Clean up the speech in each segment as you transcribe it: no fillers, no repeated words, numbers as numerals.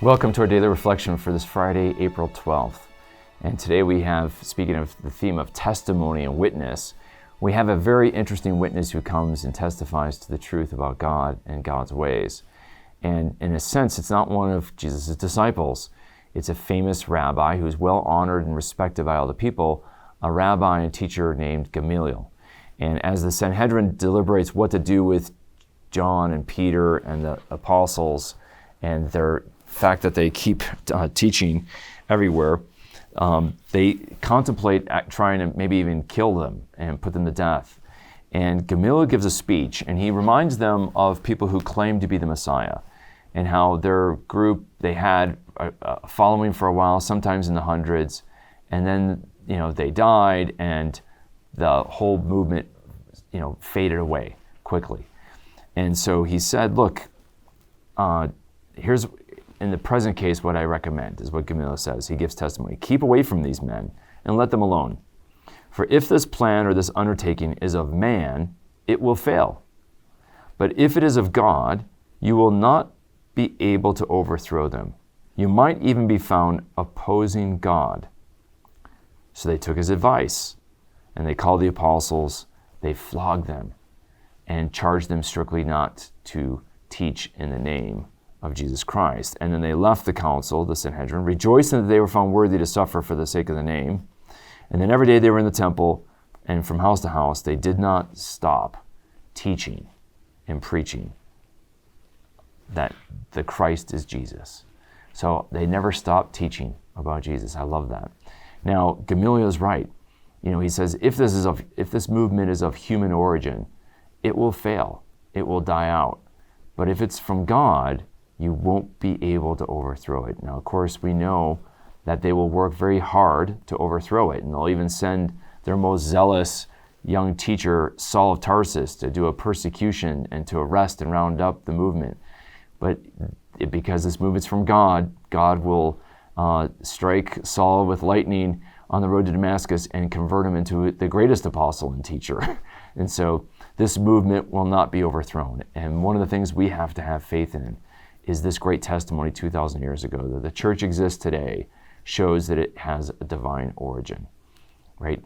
Welcome to our daily reflection for this Friday, April 12th. And today we have, speaking of the theme of testimony and witness, we have a very interesting witness who comes and testifies to the truth about God and God's ways. And in a sense, it's not one of Jesus' disciples. It's a famous rabbi who's well honored and respected by all the people, a rabbi and teacher named Gamaliel. And as the Sanhedrin deliberates what to do with John and Peter and the apostles and their fact that they keep teaching everywhere, they contemplate trying to maybe even kill them and put them to death. And Gamaliel gives a speech, and he reminds them of people who claim to be the Messiah and how their group, they had a following for a while, sometimes in the hundreds, and then they died, and the whole movement faded away quickly. And so he said, look, here's in the present case, what I recommend is what Gamaliel says. He gives testimony. Keep away from these men and let them alone. For if this plan or this undertaking is of man, it will fail. But if it is of God, you will not be able to overthrow them. You might even be found opposing God. So they took his advice, and they called the apostles, they flogged them, and charged them strictly not to teach in the name of Jesus Christ. And then they left the council, the Sanhedrin, rejoicing that they were found worthy to suffer for the sake of the name. And then every day they were in the temple, and from house to house, they did not stop teaching and preaching that the Christ is Jesus. So they never stopped teaching about Jesus. I love that. Now, Gamaliel is right. He says, if this movement is of human origin, it will fail. It will die out. But if it's from God, you won't be able to overthrow it. Now, of course, we know that they will work very hard to overthrow it, and they'll even send their most zealous young teacher, Saul of Tarsus, to do a persecution and to arrest and round up the movement. But because this movement's from God, God will strike Saul with lightning on the road to Damascus and convert him into the greatest apostle and teacher. And so this movement will not be overthrown. And one of the things we have to have faith in is this great testimony 2,000 years ago that the church exists today shows that it has a divine origin, right?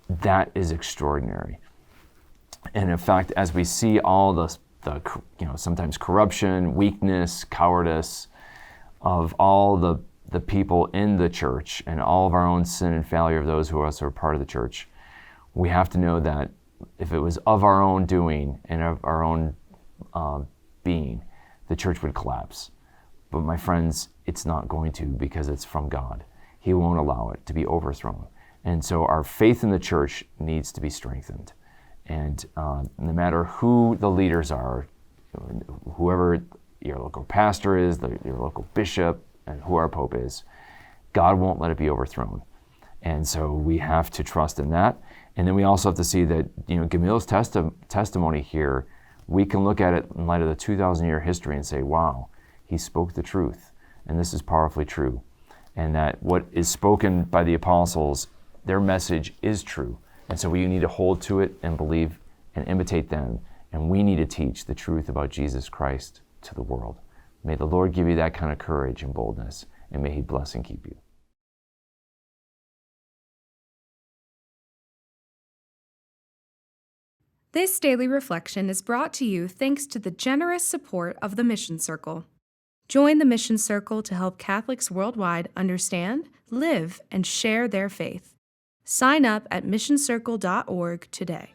That is extraordinary. And in fact, as we see all the sometimes corruption, weakness, cowardice of all the people in the church and all of our own sin and failure of those who are part of the church, we have to know that if it was of our own doing and of our own being, the church would collapse. But my friends, it's not going to, because it's from God. He won't allow it to be overthrown. And so our faith in the church needs to be strengthened. And no matter who the leaders are, whoever your local pastor is, your local bishop, and who our pope is, God won't let it be overthrown. And so we have to trust in that. And then we also have to see that, Gamaliel's testimony here, we can look at it in light of the 2,000-year history and say, wow, he spoke the truth. And this is powerfully true. And that what is spoken by the apostles, their message is true. And so we need to hold to it and believe and imitate them. And we need to teach the truth about Jesus Christ to the world. May the Lord give you that kind of courage and boldness, and may he bless and keep you. This daily reflection is brought to you thanks to the generous support of the Mission Circle. Join the Mission Circle to help Catholics worldwide understand, live, and share their faith. Sign up at missioncircle.org today.